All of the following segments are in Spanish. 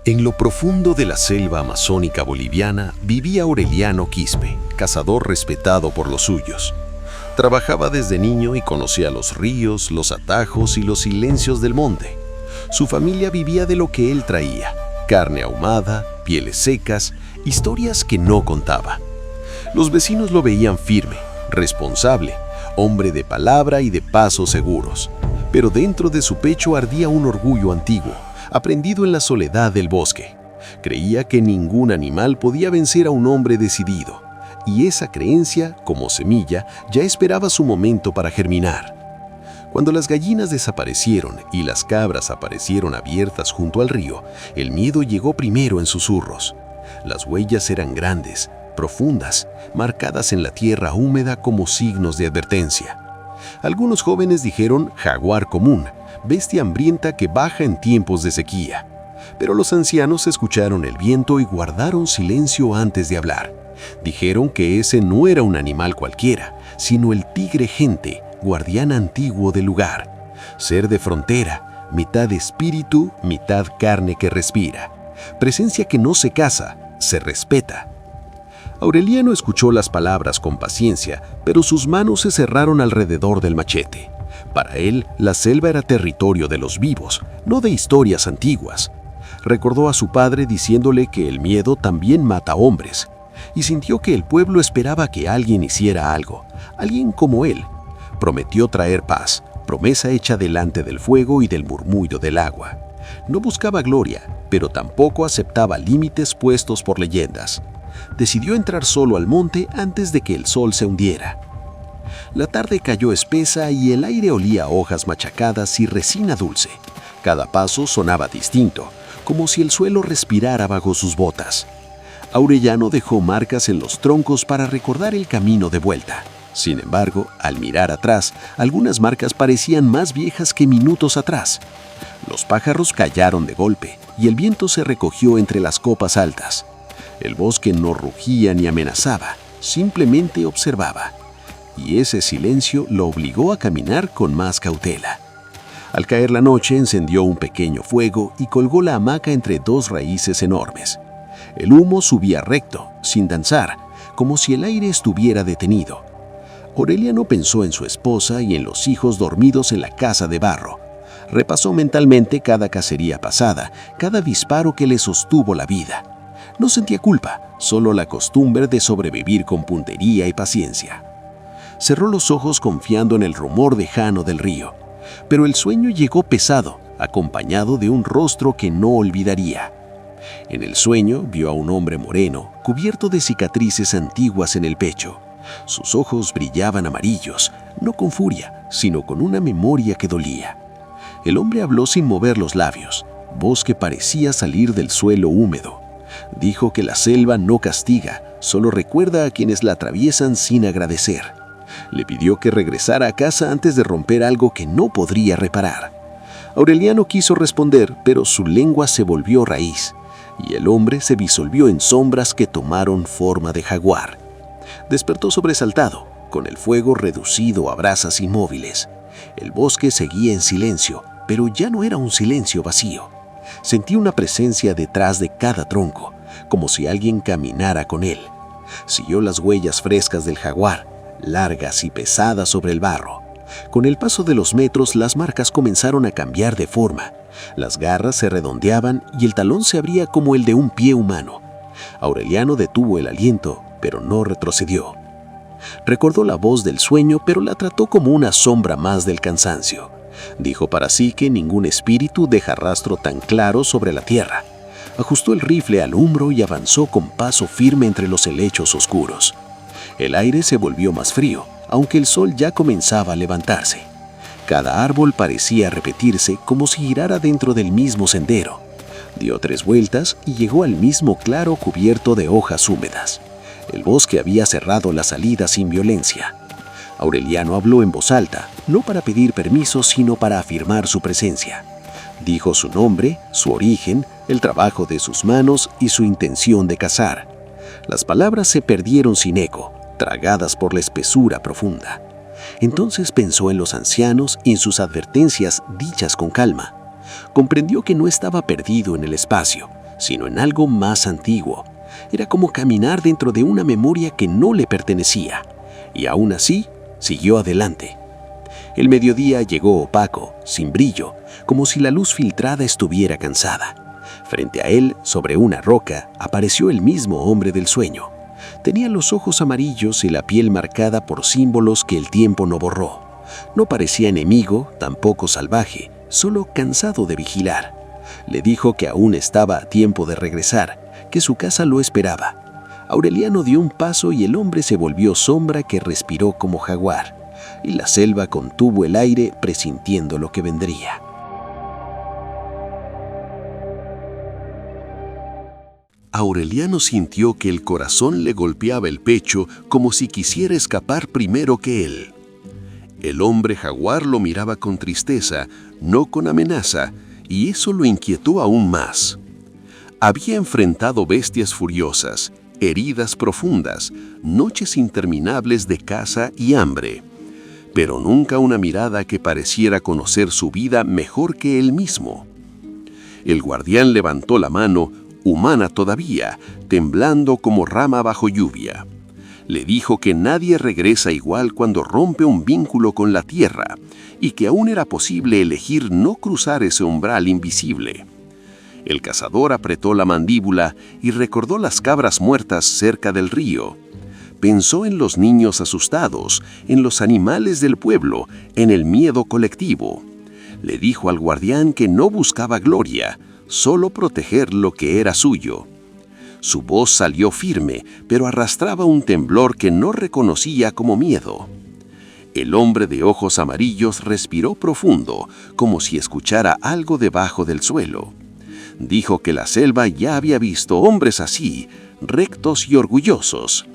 En lo profundo de la selva amazónica boliviana vivía Aureliano Quispe, cazador respetado por los suyos. Trabajaba desde niño y conocía los ríos, los atajos y los silencios del monte. Su familia vivía de lo que él traía: carne ahumada, pieles secas, historias que no contaba. Los vecinos lo veían firme, responsable, hombre de palabra y de pasos seguros. Pero dentro de su pecho ardía un orgullo antiguo, aprendido en la soledad del bosque. Creía que ningún animal podía vencer a un hombre decidido, y esa creencia, como semilla, ya esperaba su momento para germinar. Cuando las gallinas desaparecieron y las cabras aparecieron abiertas junto al río, el miedo llegó primero en susurros. Las huellas eran grandes, profundas, marcadas en la tierra húmeda como signos de advertencia. Algunos jóvenes dijeron jaguar común, bestia hambrienta que baja en tiempos de sequía. Pero los ancianos escucharon el viento y guardaron silencio antes de hablar. Dijeron que ese no era un animal cualquiera, sino el tigre gente, guardián antiguo del lugar. Ser de frontera, mitad espíritu, mitad carne que respira. Presencia que no se caza, se respeta. Aureliano escuchó las palabras con paciencia, pero sus manos se cerraron alrededor del machete. Para él, la selva era territorio de los vivos, no de historias antiguas. Recordó a su padre diciéndole que el miedo también mata hombres, y sintió que el pueblo esperaba que alguien hiciera algo, alguien como él. Prometió traer paz, promesa hecha delante del fuego y del murmullo del agua. No buscaba gloria, pero tampoco aceptaba límites puestos por leyendas. Decidió entrar solo al monte antes de que el sol se hundiera. La tarde cayó espesa y el aire olía a hojas machacadas y resina dulce. Cada paso sonaba distinto, como si el suelo respirara bajo sus botas. Aureliano dejó marcas en los troncos para recordar el camino de vuelta. Sin embargo, al mirar atrás, algunas marcas parecían más viejas que minutos atrás. Los pájaros callaron de golpe y el viento se recogió entre las copas altas. El bosque no rugía ni amenazaba, simplemente observaba. Y ese silencio lo obligó a caminar con más cautela. Al caer la noche encendió un pequeño fuego y colgó la hamaca entre dos raíces enormes. El humo subía recto, sin danzar, como si el aire estuviera detenido. Aureliano pensó en su esposa y en los hijos dormidos en la casa de barro. Repasó mentalmente cada cacería pasada, cada disparo que le sostuvo la vida. No sentía culpa, solo la costumbre de sobrevivir con puntería y paciencia. Cerró los ojos confiando en el rumor lejano del río, pero el sueño llegó pesado, acompañado de un rostro que no olvidaría. En el sueño vio a un hombre moreno, cubierto de cicatrices antiguas en el pecho. Sus ojos brillaban amarillos, no con furia, sino con una memoria que dolía. El hombre habló sin mover los labios, voz que parecía salir del suelo húmedo. Dijo que la selva no castiga, solo recuerda a quienes la atraviesan sin agradecer. Le pidió que regresara a casa antes de romper algo que no podría reparar. Aureliano quiso responder, pero su lengua se volvió raíz, y el hombre se disolvió en sombras que tomaron forma de jaguar. Despertó sobresaltado, con el fuego reducido a brasas inmóviles. El bosque seguía en silencio, pero ya no era un silencio vacío. Sentí una presencia detrás de cada tronco, como si alguien caminara con él. Siguió las huellas frescas del jaguar, largas y pesadas sobre el barro. Con el paso de los metros, las marcas comenzaron a cambiar de forma. Las garras se redondeaban y el talón se abría como el de un pie humano. Aureliano detuvo el aliento, pero no retrocedió. Recordó la voz del sueño, pero la trató como una sombra más del cansancio. Dijo para sí que ningún espíritu deja rastro tan claro sobre la tierra. Ajustó el rifle al hombro y avanzó con paso firme entre los helechos oscuros. El aire se volvió más frío, aunque el sol ya comenzaba a levantarse. Cada árbol parecía repetirse como si girara dentro del mismo sendero. Dio 3 vueltas y llegó al mismo claro cubierto de hojas húmedas. El bosque había cerrado la salida sin violencia. Aureliano habló en voz alta, no para pedir permiso, sino para afirmar su presencia. Dijo su nombre, su origen, el trabajo de sus manos y su intención de cazar. Las palabras se perdieron sin eco, tragadas por la espesura profunda. Entonces pensó en los ancianos y en sus advertencias dichas con calma. Comprendió que no estaba perdido en el espacio, sino en algo más antiguo. Era como caminar dentro de una memoria que no le pertenecía, y aún así siguió adelante. El mediodía llegó opaco, sin brillo, como si la luz filtrada estuviera cansada. Frente a él, sobre una roca, apareció el mismo hombre del sueño. Tenía los ojos amarillos y la piel marcada por símbolos que el tiempo no borró. No parecía enemigo, tampoco salvaje, solo cansado de vigilar. Le dijo que aún estaba a tiempo de regresar, que su casa lo esperaba. Aureliano dio un paso y el hombre se volvió sombra que respiró como jaguar, y la selva contuvo el aire presintiendo lo que vendría. Aureliano sintió que el corazón le golpeaba el pecho como si quisiera escapar primero que él. El hombre jaguar lo miraba con tristeza, no con amenaza, y eso lo inquietó aún más. Había enfrentado bestias furiosas, heridas profundas, noches interminables de caza y hambre, pero nunca una mirada que pareciera conocer su vida mejor que él mismo. El guardián levantó la mano, humana todavía, temblando como rama bajo lluvia. Le dijo que nadie regresa igual cuando rompe un vínculo con la tierra y que aún era posible elegir no cruzar ese umbral invisible. El cazador apretó la mandíbula y recordó las cabras muertas cerca del río. Pensó en los niños asustados, en los animales del pueblo, en el miedo colectivo. Le dijo al guardián que no buscaba gloria, solo proteger lo que era suyo. Su voz salió firme, pero arrastraba un temblor que no reconocía como miedo. El hombre de ojos amarillos respiró profundo, como si escuchara algo debajo del suelo. Dijo que la selva ya había visto hombres así, rectos y orgullosos,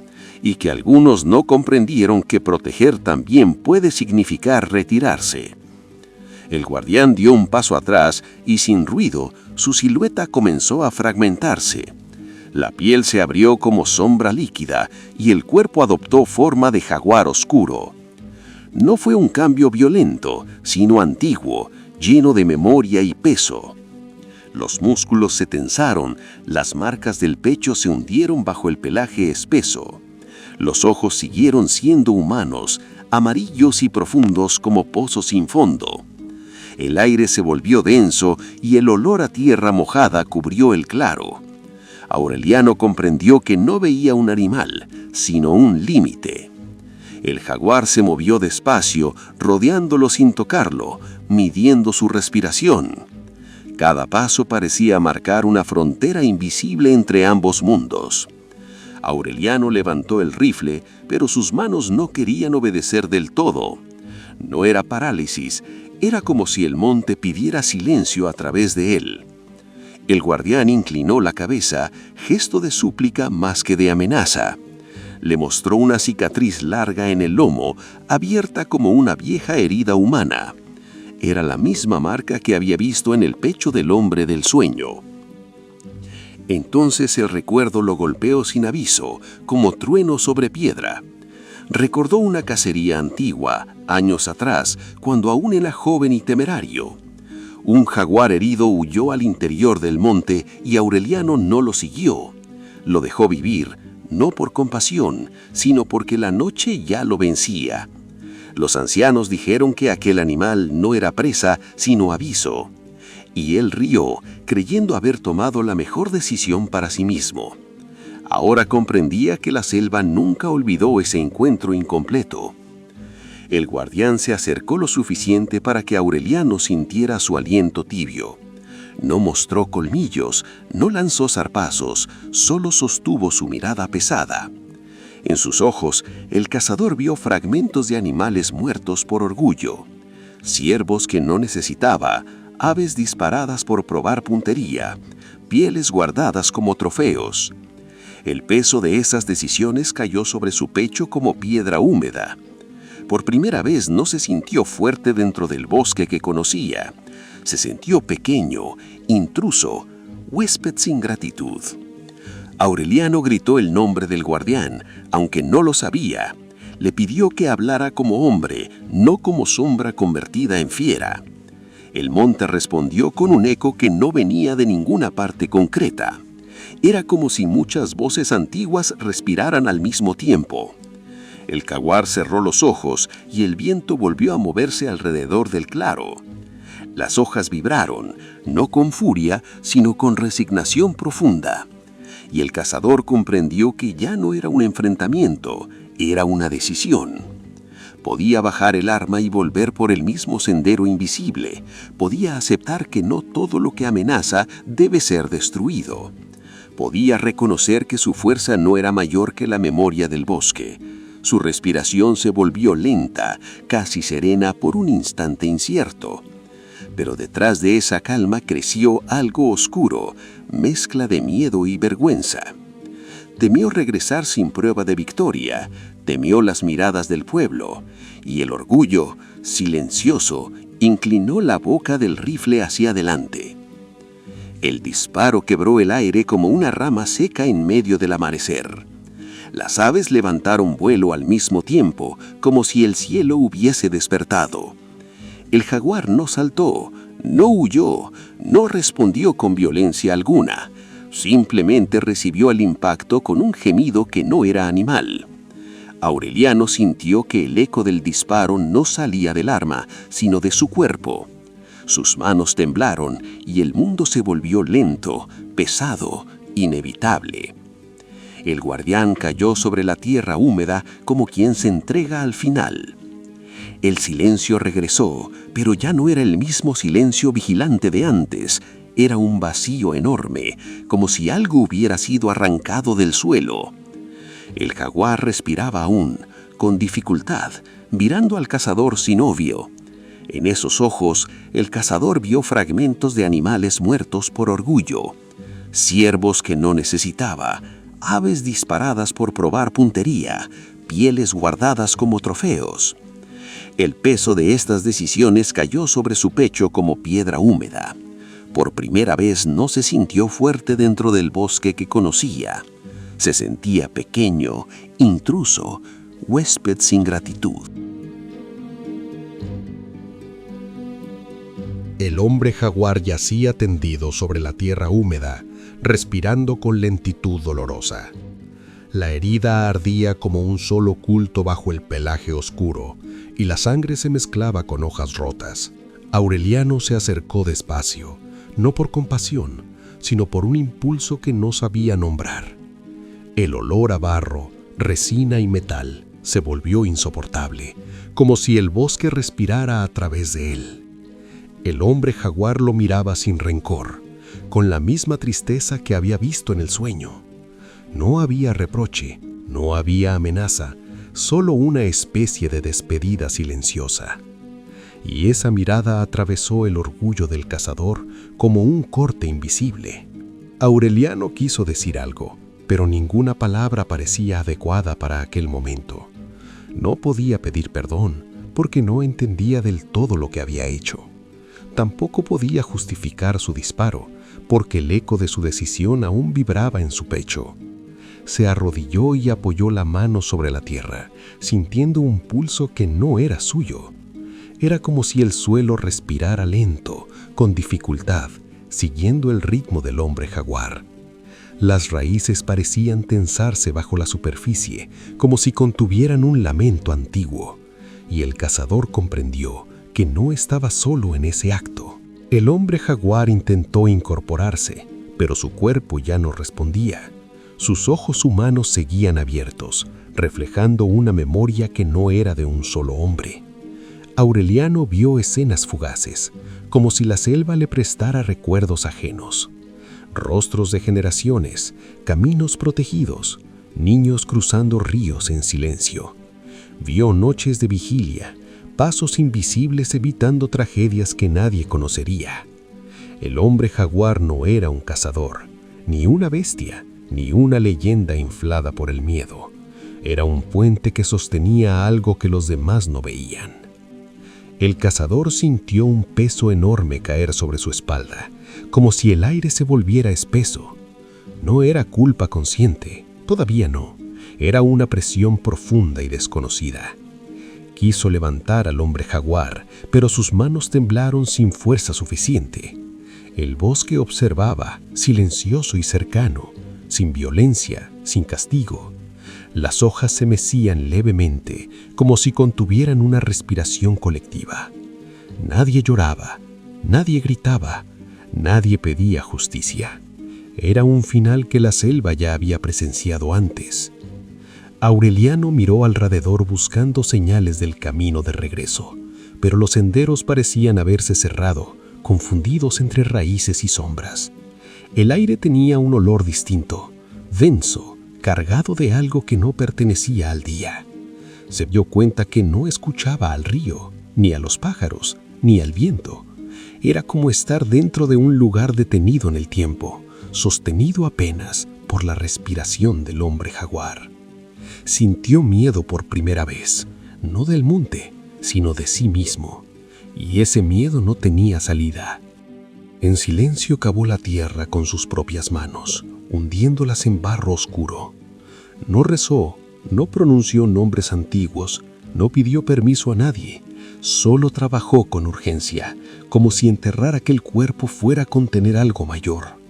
y que algunos no comprendieron que proteger también puede significar retirarse. El guardián dio un paso atrás y sin ruido, su silueta comenzó a fragmentarse. La piel se abrió como sombra líquida y el cuerpo adoptó forma de jaguar oscuro. No fue un cambio violento, sino antiguo, lleno de memoria y peso. Los músculos se tensaron, las marcas del pecho se hundieron bajo el pelaje espeso. Los ojos siguieron siendo humanos, amarillos y profundos como pozos sin fondo. El aire se volvió denso y el olor a tierra mojada cubrió el claro. Aureliano comprendió que no veía un animal, sino un límite. El jaguar se movió despacio, rodeándolo sin tocarlo, midiendo su respiración. Cada paso parecía marcar una frontera invisible entre ambos mundos. Aureliano levantó el rifle, pero sus manos no querían obedecer del todo. No era parálisis, era como si el monte pidiera silencio a través de él. El guardián inclinó la cabeza, gesto de súplica más que de amenaza. Le mostró una cicatriz larga en el lomo, abierta como una vieja herida humana. Era la misma marca que había visto en el pecho del hombre del sueño. Entonces el recuerdo lo golpeó sin aviso, como trueno sobre piedra. Recordó una cacería antigua, años atrás, cuando aún era joven y temerario. Un jaguar herido huyó al interior del monte y Aureliano no lo siguió. Lo dejó vivir, no por compasión, sino porque la noche ya lo vencía. Los ancianos dijeron que aquel animal no era presa, sino aviso. Y él rió, creyendo haber tomado la mejor decisión para sí mismo. Ahora comprendía que la selva nunca olvidó ese encuentro incompleto. El guardián se acercó lo suficiente para que Aureliano sintiera su aliento tibio. No mostró colmillos, no lanzó zarpazos, solo sostuvo su mirada pesada. En sus ojos, el cazador vio fragmentos de animales muertos por orgullo, ciervos que no necesitaba, aves disparadas por probar puntería, pieles guardadas como trofeos. El peso de esas decisiones cayó sobre su pecho como piedra húmeda. Por primera vez no se sintió fuerte dentro del bosque que conocía. Se sintió pequeño, intruso, huésped sin gratitud. Aureliano gritó el nombre del guardián, aunque no lo sabía. Le pidió que hablara como hombre, no como sombra convertida en fiera. El monte respondió con un eco que no venía de ninguna parte concreta. Era como si muchas voces antiguas respiraran al mismo tiempo. El jaguar cerró los ojos y el viento volvió a moverse alrededor del claro. Las hojas vibraron, no con furia, sino con resignación profunda. Y el cazador comprendió que ya no era un enfrentamiento, era una decisión. Podía bajar el arma y volver por el mismo sendero invisible. Podía aceptar que no todo lo que amenaza debe ser destruido. Podía reconocer que su fuerza no era mayor que la memoria del bosque. Su respiración se volvió lenta, casi serena por un instante incierto. Pero detrás de esa calma creció algo oscuro, mezcla de miedo y vergüenza. Temió regresar sin prueba de victoria, temió las miradas del pueblo, y el orgullo, silencioso, inclinó la boca del rifle hacia adelante. El disparo quebró el aire como una rama seca en medio del amanecer. Las aves levantaron vuelo al mismo tiempo, como si el cielo hubiese despertado. El jaguar no saltó, no huyó, no respondió con violencia alguna. Simplemente recibió el impacto con un gemido que no era animal. Aureliano sintió que el eco del disparo no salía del arma, sino de su cuerpo. Sus manos temblaron y el mundo se volvió lento, pesado, inevitable. El guardián cayó sobre la tierra húmeda como quien se entrega al final. El silencio regresó, pero ya no era el mismo silencio vigilante de antes. Era un vacío enorme, como si algo hubiera sido arrancado del suelo. El jaguar respiraba aún, con dificultad, mirando al cazador sin odio. En esos ojos, el cazador vio fragmentos de animales muertos por orgullo, ciervos que no necesitaba, aves disparadas por probar puntería, pieles guardadas como trofeos. El peso de estas decisiones cayó sobre su pecho como piedra húmeda. Por primera vez no se sintió fuerte dentro del bosque que conocía. Se sentía pequeño, intruso, huésped sin gratitud. El hombre jaguar yacía tendido sobre la tierra húmeda, respirando con lentitud dolorosa. La herida ardía como un sol oculto bajo el pelaje oscuro, y la sangre se mezclaba con hojas rotas. Aureliano se acercó despacio, no por compasión, sino por un impulso que no sabía nombrar. El olor a barro, resina y metal se volvió insoportable, como si el bosque respirara a través de él. El hombre jaguar lo miraba sin rencor, con la misma tristeza que había visto en el sueño. No había reproche, no había amenaza, solo una especie de despedida silenciosa. Y esa mirada atravesó el orgullo del cazador como un corte invisible. Aureliano quiso decir algo, pero ninguna palabra parecía adecuada para aquel momento. No podía pedir perdón, porque no entendía del todo lo que había hecho. Tampoco podía justificar su disparo, porque el eco de su decisión aún vibraba en su pecho. Se arrodilló y apoyó la mano sobre la tierra, sintiendo un pulso que no era suyo. Era como si el suelo respirara lento, con dificultad, siguiendo el ritmo del hombre jaguar. Las raíces parecían tensarse bajo la superficie, como si contuvieran un lamento antiguo, y el cazador comprendió que no estaba solo en ese acto. El hombre jaguar intentó incorporarse, pero su cuerpo ya no respondía. Sus ojos humanos seguían abiertos, reflejando una memoria que no era de un solo hombre. Aureliano vio escenas fugaces, como si la selva le prestara recuerdos ajenos. Rostros de generaciones, caminos protegidos, niños cruzando ríos en silencio. Vio noches de vigilia, pasos invisibles evitando tragedias que nadie conocería. El hombre jaguar no era un cazador, ni una bestia, ni una leyenda inflada por el miedo. Era un puente que sostenía algo que los demás no veían. El cazador sintió un peso enorme caer sobre su espalda, como si el aire se volviera espeso. No era culpa consciente, todavía no. Era una presión profunda y desconocida. Quiso levantar al hombre jaguar, pero sus manos temblaron sin fuerza suficiente. El bosque observaba, silencioso y cercano, sin violencia, sin castigo. Las hojas se mecían levemente, como si contuvieran una respiración colectiva. Nadie lloraba, nadie gritaba, nadie pedía justicia. Era un final que la selva ya había presenciado antes. Aureliano miró alrededor buscando señales del camino de regreso, pero los senderos parecían haberse cerrado, confundidos entre raíces y sombras. El aire tenía un olor distinto, denso, cargado de algo que no pertenecía al día. Se dio cuenta que no escuchaba al río, ni a los pájaros, ni al viento. Era como estar dentro de un lugar detenido en el tiempo, sostenido apenas por la respiración del hombre jaguar. Sintió miedo por primera vez, no del monte, sino de sí mismo, y ese miedo no tenía salida. En silencio cavó la tierra con sus propias manos, hundiéndolas en barro oscuro. No rezó, no pronunció nombres antiguos, no pidió permiso a nadie, solo trabajó con urgencia, como si enterrar aquel cuerpo fuera a contener algo mayor.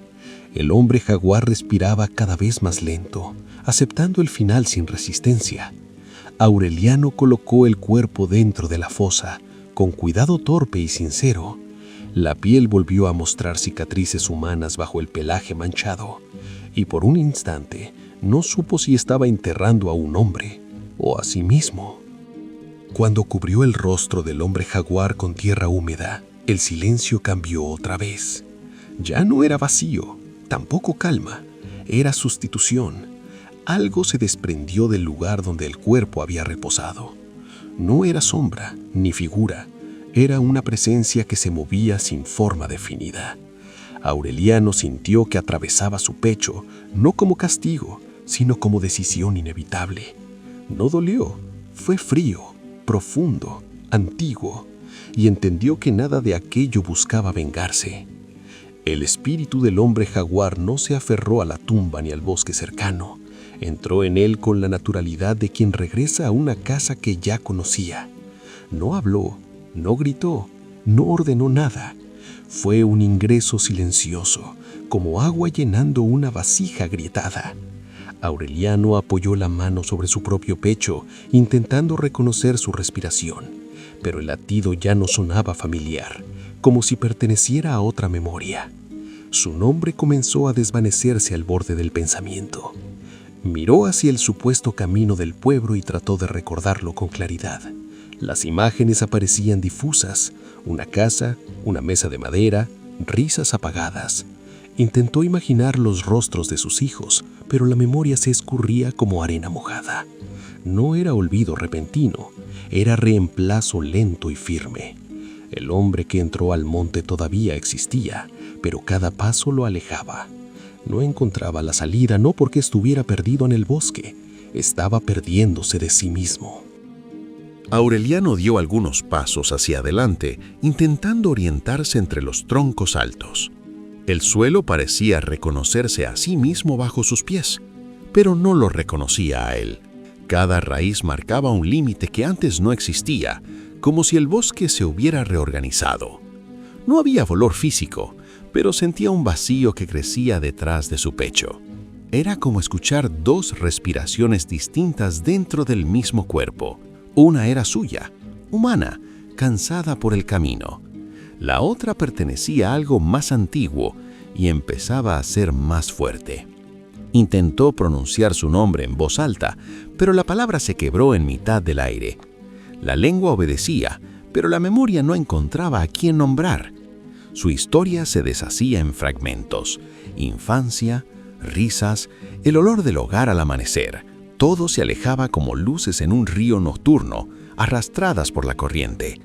El hombre jaguar respiraba cada vez más lento, aceptando el final sin resistencia. Aureliano colocó el cuerpo dentro de la fosa, con cuidado torpe y sincero. La piel volvió a mostrar cicatrices humanas bajo el pelaje manchado, y por un instante no supo si estaba enterrando a un hombre o a sí mismo. Cuando cubrió el rostro del hombre jaguar con tierra húmeda, el silencio cambió otra vez. Ya no era vacío, tampoco calma, era sustitución. Algo se desprendió del lugar donde el cuerpo había reposado. No era sombra ni figura, era una presencia que se movía sin forma definida. Aureliano sintió que atravesaba su pecho, no como castigo, sino como decisión inevitable. No dolió, fue frío, profundo, antiguo, y entendió que nada de aquello buscaba vengarse. El espíritu del hombre jaguar no se aferró a la tumba ni al bosque cercano. Entró en él con la naturalidad de quien regresa a una casa que ya conocía. No habló, no gritó, no ordenó nada. Fue un ingreso silencioso, como agua llenando una vasija agrietada. Aureliano apoyó la mano sobre su propio pecho, intentando reconocer su respiración, pero el latido ya no sonaba familiar, como si perteneciera a otra memoria. Su nombre comenzó a desvanecerse al borde del pensamiento. Miró hacia el supuesto camino del pueblo y trató de recordarlo con claridad. Las imágenes aparecían difusas: una casa, una mesa de madera, risas apagadas. Intentó imaginar los rostros de sus hijos, pero la memoria se escurría como arena mojada. No era olvido repentino, era reemplazo lento y firme. El hombre que entró al monte todavía existía, pero cada paso lo alejaba. No encontraba la salida, no porque estuviera perdido en el bosque, estaba perdiéndose de sí mismo. Aureliano dio algunos pasos hacia adelante, intentando orientarse entre los troncos altos. El suelo parecía reconocerse a sí mismo bajo sus pies, pero no lo reconocía a él. Cada raíz marcaba un límite que antes no existía, como si el bosque se hubiera reorganizado. No había dolor físico, pero sentía un vacío que crecía detrás de su pecho. Era como escuchar dos respiraciones distintas dentro del mismo cuerpo. Una era suya, humana, cansada por el camino. La otra pertenecía a algo más antiguo y empezaba a ser más fuerte. Intentó pronunciar su nombre en voz alta, pero la palabra se quebró en mitad del aire. La lengua obedecía, pero la memoria no encontraba a quién nombrar. Su historia se deshacía en fragmentos: infancia, risas, el olor del hogar al amanecer. Todo se alejaba como luces en un río nocturno, arrastradas por la corriente.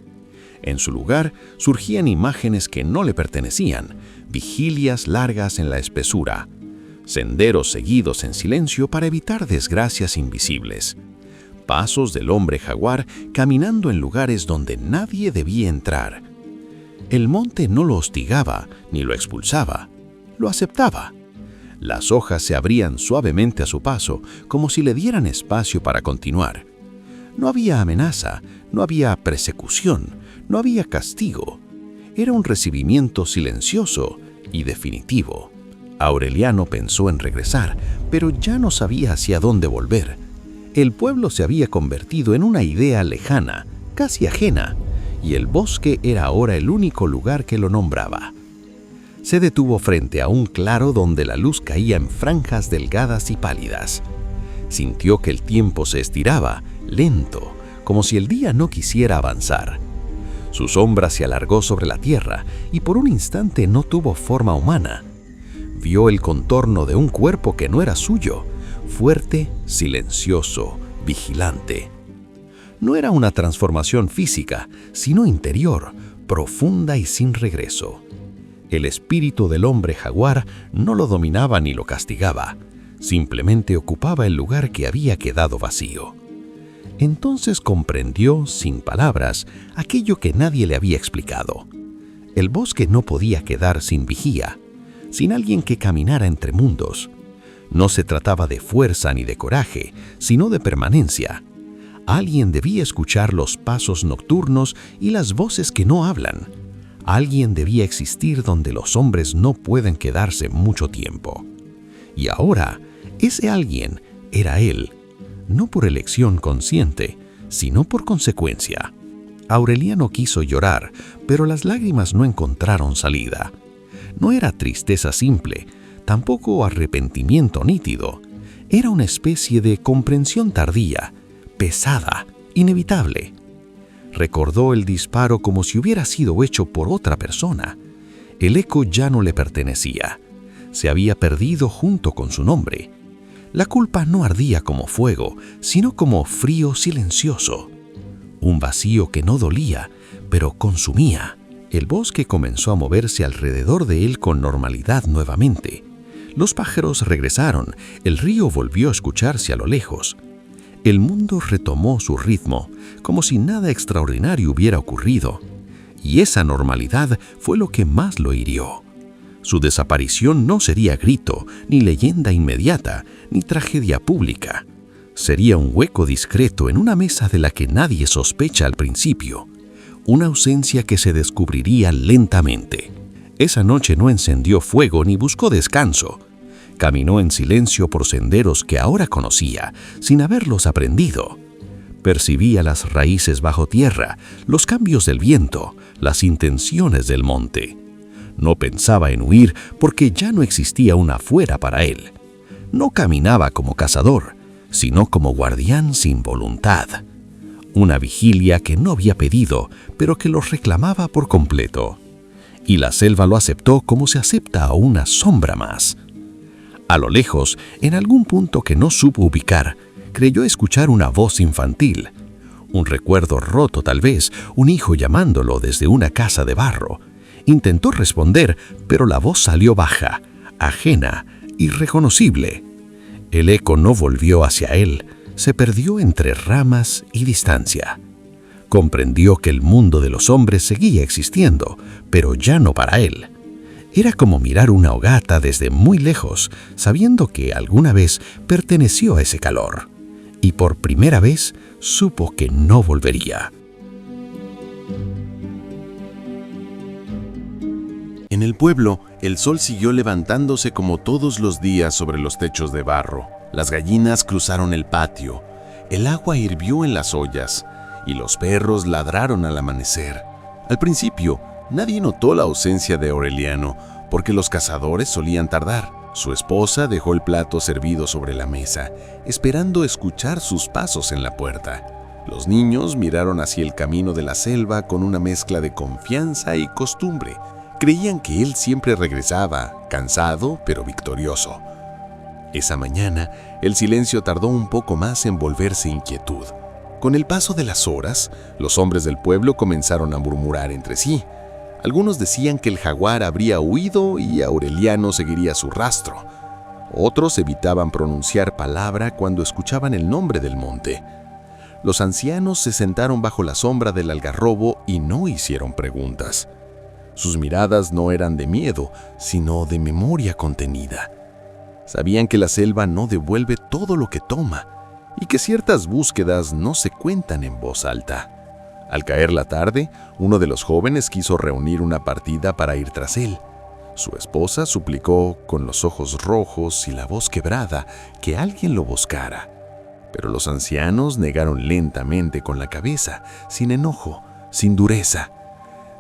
En su lugar surgían imágenes que no le pertenecían, vigilias largas en la espesura, senderos seguidos en silencio para evitar desgracias invisibles, pasos del hombre jaguar caminando en lugares donde nadie debía entrar. El monte no lo hostigaba ni lo expulsaba, lo aceptaba. Las hojas se abrían suavemente a su paso, como si le dieran espacio para continuar. No había amenaza, no había persecución, no había castigo. Era un recibimiento silencioso y definitivo. Aureliano pensó en regresar, pero ya no sabía hacia dónde volver. El pueblo se había convertido en una idea lejana, casi ajena, y el bosque era ahora el único lugar que lo nombraba. Se detuvo frente a un claro donde la luz caía en franjas delgadas y pálidas. Sintió que el tiempo se estiraba, lento, como si el día no quisiera avanzar. Su sombra se alargó sobre la tierra y por un instante no tuvo forma humana. Vio el contorno de un cuerpo que no era suyo, fuerte, silencioso, vigilante. No era una transformación física, sino interior, profunda y sin regreso. El espíritu del hombre jaguar no lo dominaba ni lo castigaba, simplemente ocupaba el lugar que había quedado vacío. Entonces comprendió, sin palabras, aquello que nadie le había explicado. El bosque no podía quedar sin vigía, sin alguien que caminara entre mundos. No se trataba de fuerza ni de coraje, sino de permanencia. Alguien debía escuchar los pasos nocturnos y las voces que no hablan. Alguien debía existir donde los hombres no pueden quedarse mucho tiempo. Y ahora, ese alguien era él, no por elección consciente, sino por consecuencia. Aureliano quiso llorar, pero las lágrimas no encontraron salida. No era tristeza simple, tampoco arrepentimiento nítido. Era una especie de comprensión tardía, pesada, inevitable. Recordó el disparo como si hubiera sido hecho por otra persona. El eco ya no le pertenecía. Se había perdido junto con su nombre. La culpa no ardía como fuego, sino como frío silencioso. Un vacío que no dolía, pero consumía. El bosque comenzó a moverse alrededor de él con normalidad nuevamente. Los pájaros regresaron, el río volvió a escucharse a lo lejos. El mundo retomó su ritmo, como si nada extraordinario hubiera ocurrido. Y esa normalidad fue lo que más lo hirió. Su desaparición no sería grito, ni leyenda inmediata, ni tragedia pública. Sería un hueco discreto en una mesa de la que nadie sospecha al principio. Una ausencia que se descubriría lentamente. Esa noche no encendió fuego ni buscó descanso. Caminó en silencio por senderos que ahora conocía, sin haberlos aprendido. Percibía las raíces bajo tierra, los cambios del viento, las intenciones del monte. No pensaba en huir porque ya no existía una afuera para él. No caminaba como cazador, sino como guardián sin voluntad. Una vigilia que no había pedido, pero que lo reclamaba por completo. Y la selva lo aceptó como se acepta a una sombra más. A lo lejos, en algún punto que no supo ubicar, creyó escuchar una voz infantil. Un recuerdo roto tal vez, un hijo llamándolo desde una casa de barro. Intentó responder, pero la voz salió baja, ajena, irreconocible. El eco no volvió hacia él, se perdió entre ramas y distancia. Comprendió que el mundo de los hombres seguía existiendo, pero ya no para él. Era como mirar una fogata desde muy lejos, sabiendo que alguna vez perteneció a ese calor. Y por primera vez supo que no volvería. En el pueblo, el sol siguió levantándose como todos los días sobre los techos de barro. Las gallinas cruzaron el patio, el agua hirvió en las ollas y los perros ladraron al amanecer. Al principio, nadie notó la ausencia de Aureliano porque los cazadores solían tardar. Su esposa dejó el plato servido sobre la mesa, esperando escuchar sus pasos en la puerta. Los niños miraron hacia el camino de la selva con una mezcla de confianza y costumbre. Creían que él siempre regresaba, cansado pero victorioso. Esa mañana, el silencio tardó un poco más en volverse inquietud. Con el paso de las horas, los hombres del pueblo comenzaron a murmurar entre sí. Algunos decían que el jaguar habría huido y Aureliano seguiría su rastro. Otros evitaban pronunciar palabra cuando escuchaban el nombre del monte. Los ancianos se sentaron bajo la sombra del algarrobo y no hicieron preguntas. Sus miradas no eran de miedo, sino de memoria contenida. Sabían que la selva no devuelve todo lo que toma, y que ciertas búsquedas no se cuentan en voz alta. Al caer la tarde, uno de los jóvenes quiso reunir una partida para ir tras él. Su esposa suplicó, con los ojos rojos y la voz quebrada, que alguien lo buscara. Pero los ancianos negaron lentamente con la cabeza, sin enojo, sin dureza.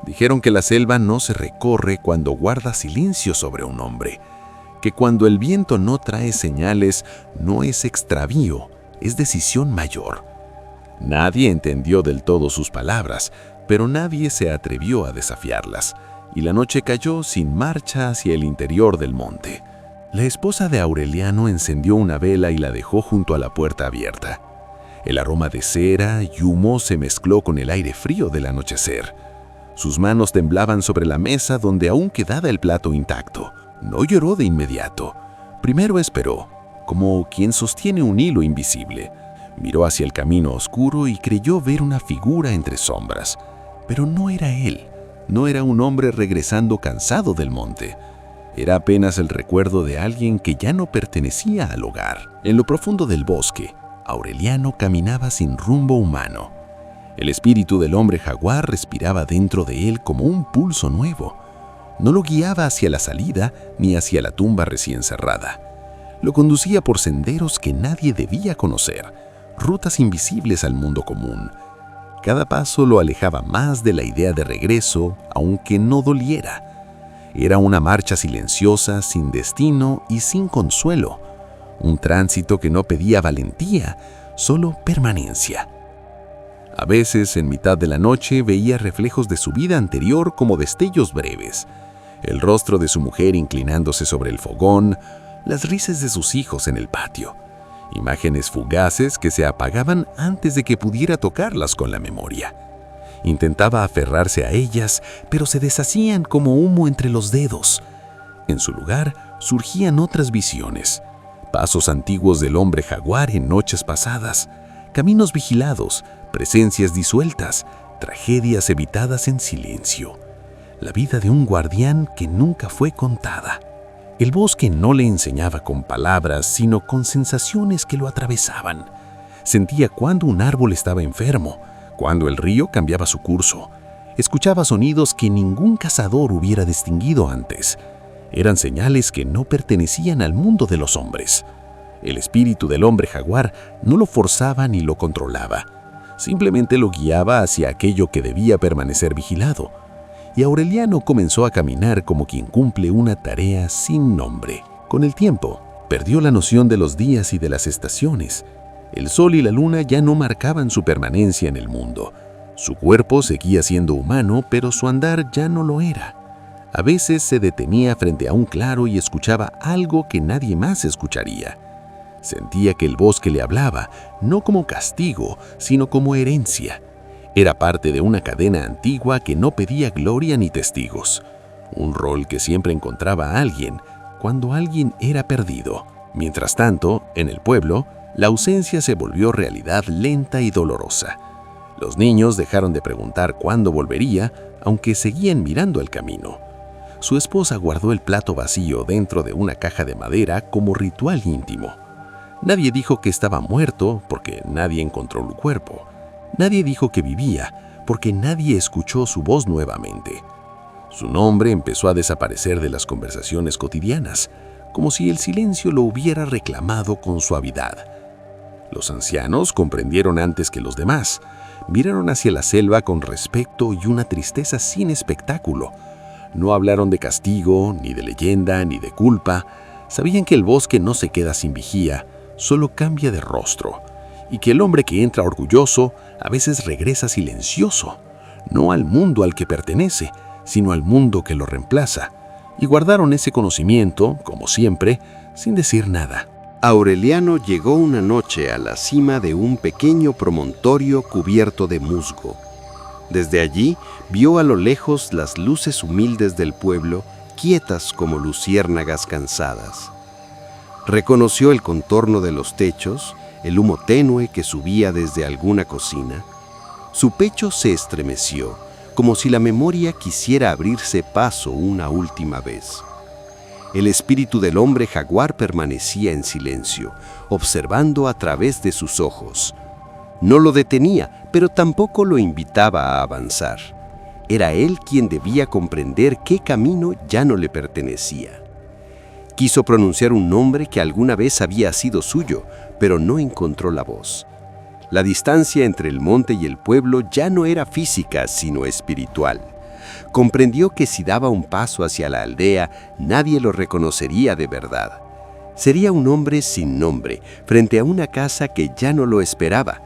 Dijeron que la selva no se recorre cuando guarda silencio sobre un hombre, que cuando el viento no trae señales no es extravío, es decisión mayor. Nadie entendió del todo sus palabras, pero nadie se atrevió a desafiarlas, y la noche cayó sin marcha hacia el interior del monte. La esposa de Aureliano encendió una vela y la dejó junto a la puerta abierta. El aroma de cera y humo se mezcló con el aire frío del anochecer. Sus manos temblaban sobre la mesa donde aún quedaba el plato intacto. No lloró de inmediato. Primero esperó, como quien sostiene un hilo invisible. Miró hacia el camino oscuro y creyó ver una figura entre sombras. Pero no era él. No era un hombre regresando cansado del monte. Era apenas el recuerdo de alguien que ya no pertenecía al hogar. En lo profundo del bosque, Aureliano caminaba sin rumbo humano. El espíritu del hombre jaguar respiraba dentro de él como un pulso nuevo. No lo guiaba hacia la salida ni hacia la tumba recién cerrada. Lo conducía por senderos que nadie debía conocer, rutas invisibles al mundo común. Cada paso lo alejaba más de la idea de regreso, aunque no doliera. Era una marcha silenciosa, sin destino y sin consuelo. Un tránsito que no pedía valentía, solo permanencia. A veces, en mitad de la noche, veía reflejos de su vida anterior como destellos breves. El rostro de su mujer inclinándose sobre el fogón, las risas de sus hijos en el patio. Imágenes fugaces que se apagaban antes de que pudiera tocarlas con la memoria. Intentaba aferrarse a ellas, pero se deshacían como humo entre los dedos. En su lugar surgían otras visiones. Pasos antiguos del hombre jaguar en noches pasadas, caminos vigilados, presencias disueltas, tragedias evitadas en silencio. La vida de un guardián que nunca fue contada. El bosque no le enseñaba con palabras, sino con sensaciones que lo atravesaban. Sentía cuando un árbol estaba enfermo, cuando el río cambiaba su curso. Escuchaba sonidos que ningún cazador hubiera distinguido antes. Eran señales que no pertenecían al mundo de los hombres. El espíritu del hombre jaguar no lo forzaba ni lo controlaba. Simplemente lo guiaba hacia aquello que debía permanecer vigilado. Y Aureliano comenzó a caminar como quien cumple una tarea sin nombre. Con el tiempo, perdió la noción de los días y de las estaciones. El sol y la luna ya no marcaban su permanencia en el mundo. Su cuerpo seguía siendo humano, pero su andar ya no lo era. A veces se detenía frente a un claro y escuchaba algo que nadie más escucharía. Sentía que el bosque le hablaba, no como castigo, sino como herencia. Era parte de una cadena antigua que no pedía gloria ni testigos. Un rol que siempre encontraba a alguien cuando alguien era perdido. Mientras tanto, en el pueblo, la ausencia se volvió realidad lenta y dolorosa. Los niños dejaron de preguntar cuándo volvería, aunque seguían mirando el camino. Su esposa guardó el plato vacío dentro de una caja de madera como ritual íntimo. Nadie dijo que estaba muerto porque nadie encontró el cuerpo. Nadie dijo que vivía porque nadie escuchó su voz nuevamente. Su nombre empezó a desaparecer de las conversaciones cotidianas, como si el silencio lo hubiera reclamado con suavidad. Los ancianos comprendieron antes que los demás. Miraron hacia la selva con respeto y una tristeza sin espectáculo. No hablaron de castigo, ni de leyenda, ni de culpa. Sabían que el bosque no se queda sin vigía, solo cambia de rostro. Y que el hombre que entra orgulloso a veces regresa silencioso, no al mundo al que pertenece, sino al mundo que lo reemplaza. Y guardaron ese conocimiento, como siempre, sin decir nada. Aureliano llegó una noche a la cima de un pequeño promontorio cubierto de musgo. Desde allí vio a lo lejos las luces humildes del pueblo, quietas como luciérnagas cansadas. Reconoció el contorno de los techos, el humo tenue que subía desde alguna cocina. Su pecho se estremeció, como si la memoria quisiera abrirse paso una última vez. El espíritu del hombre jaguar permanecía en silencio, observando a través de sus ojos. No lo detenía, pero tampoco lo invitaba a avanzar. Era él quien debía comprender qué camino ya no le pertenecía. Quiso pronunciar un nombre que alguna vez había sido suyo, pero no encontró la voz. La distancia entre el monte y el pueblo ya no era física, sino espiritual. Comprendió que si daba un paso hacia la aldea, nadie lo reconocería de verdad. Sería un hombre sin nombre, frente a una casa que ya no lo esperaba.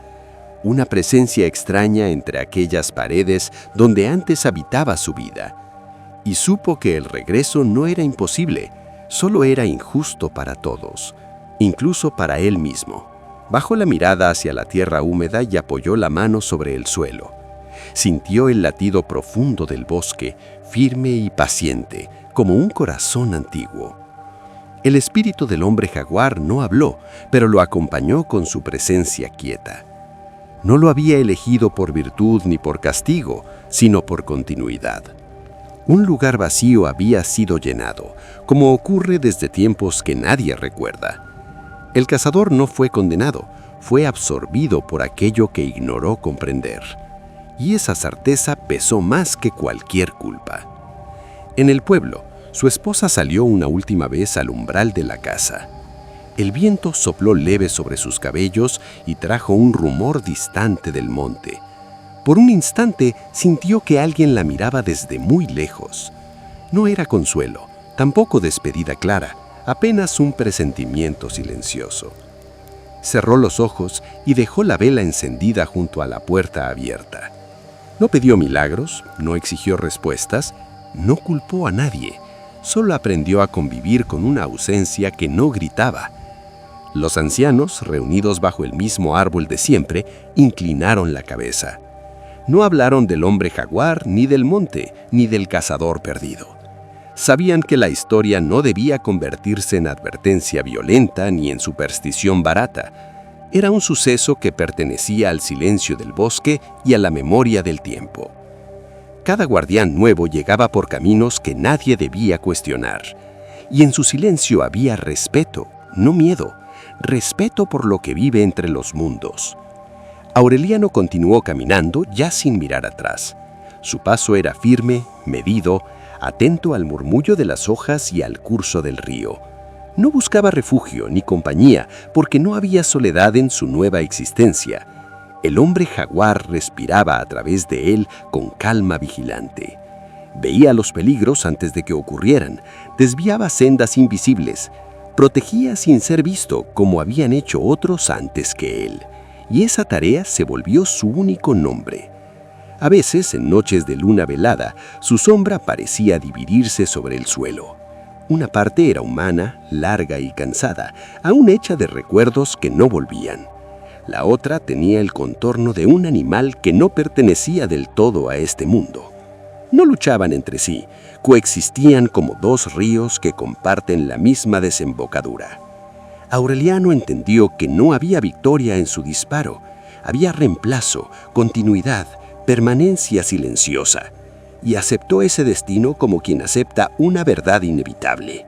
Una presencia extraña entre aquellas paredes donde antes habitaba su vida. Y supo que el regreso no era imposible, solo era injusto para todos, incluso para él mismo. Bajó la mirada hacia la tierra húmeda y apoyó la mano sobre el suelo. Sintió el latido profundo del bosque, firme y paciente, como un corazón antiguo. El espíritu del hombre jaguar no habló, pero lo acompañó con su presencia quieta. No lo había elegido por virtud ni por castigo, sino por continuidad. Un lugar vacío había sido llenado, como ocurre desde tiempos que nadie recuerda. El cazador no fue condenado, fue absorbido por aquello que ignoró comprender. Y esa certeza pesó más que cualquier culpa. En el pueblo, su esposa salió una última vez al umbral de la casa. El viento sopló leve sobre sus cabellos y trajo un rumor distante del monte. Por un instante sintió que alguien la miraba desde muy lejos. No era consuelo, tampoco despedida clara, apenas un presentimiento silencioso. Cerró los ojos y dejó la vela encendida junto a la puerta abierta. No pidió milagros, no exigió respuestas, no culpó a nadie, solo aprendió a convivir con una ausencia que no gritaba. Los ancianos, reunidos bajo el mismo árbol de siempre, inclinaron la cabeza. No hablaron del hombre jaguar, ni del monte, ni del cazador perdido. Sabían que la historia no debía convertirse en advertencia violenta ni en superstición barata. Era un suceso que pertenecía al silencio del bosque y a la memoria del tiempo. Cada guardián nuevo llegaba por caminos que nadie debía cuestionar. Y en su silencio había respeto, no miedo, respeto por lo que vive entre los mundos. Aureliano continuó caminando ya sin mirar atrás. Su paso era firme, medido, atento al murmullo de las hojas y al curso del río. No buscaba refugio ni compañía, porque no había soledad en su nueva existencia. El hombre jaguar respiraba a través de él con calma vigilante. Veía los peligros antes de que ocurrieran, desviaba sendas invisibles, protegía sin ser visto como habían hecho otros antes que él. Y esa tarea se volvió su único nombre. A veces, en noches de luna velada, su sombra parecía dividirse sobre el suelo. Una parte era humana, larga y cansada, aún hecha de recuerdos que no volvían. La otra tenía el contorno de un animal que no pertenecía del todo a este mundo. No luchaban entre sí, coexistían como dos ríos que comparten la misma desembocadura. Aureliano entendió que no había victoria en su disparo, había reemplazo, continuidad, permanencia silenciosa, y aceptó ese destino como quien acepta una verdad inevitable.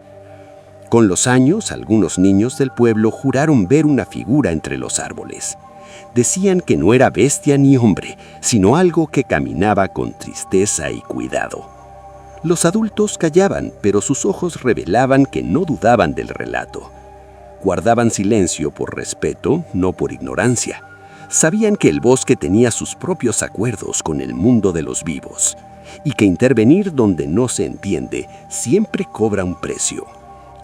Con los años, algunos niños del pueblo juraron ver una figura entre los árboles. Decían que no era bestia ni hombre, sino algo que caminaba con tristeza y cuidado. Los adultos callaban, pero sus ojos revelaban que no dudaban del relato. Guardaban silencio por respeto, no por ignorancia. Sabían que el bosque tenía sus propios acuerdos con el mundo de los vivos, y que intervenir donde no se entiende siempre cobra un precio,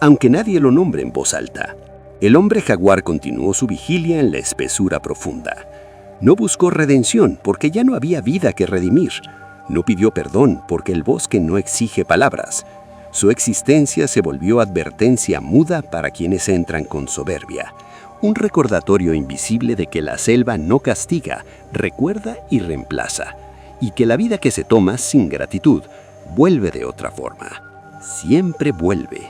aunque nadie lo nombre en voz alta. El hombre jaguar continuó su vigilia en la espesura profunda. No buscó redención porque ya no había vida que redimir. No pidió perdón porque el bosque no exige palabras. Su existencia se volvió advertencia muda para quienes entran con soberbia. Un recordatorio invisible de que la selva no castiga, recuerda y reemplaza, y que la vida que se toma sin gratitud vuelve de otra forma. Siempre vuelve.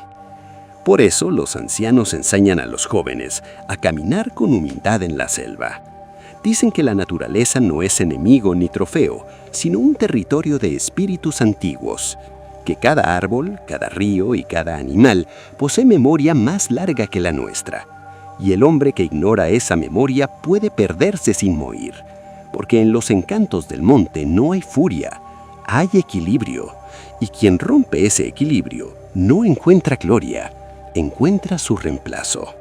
Por eso los ancianos enseñan a los jóvenes a caminar con humildad en la selva. Dicen que la naturaleza no es enemigo ni trofeo, sino un territorio de espíritus antiguos. que cada árbol, cada río y cada animal posee memoria más larga que la nuestra. Y el hombre que ignora esa memoria puede perderse sin morir, porque en los encantos del monte no hay furia, hay equilibrio, y quien rompe ese equilibrio no encuentra gloria, encuentra su reemplazo.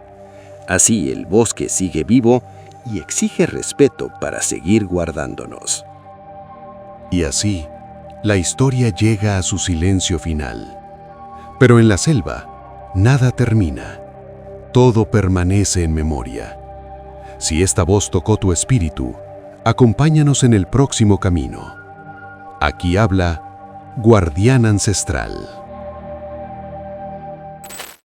Así el bosque sigue vivo y exige respeto para seguir guardándonos. Y así, la historia llega a su silencio final. Pero en la selva, nada termina. Todo permanece en memoria. Si esta voz tocó tu espíritu, acompáñanos en el próximo camino. Aquí habla Guardián Ancestral.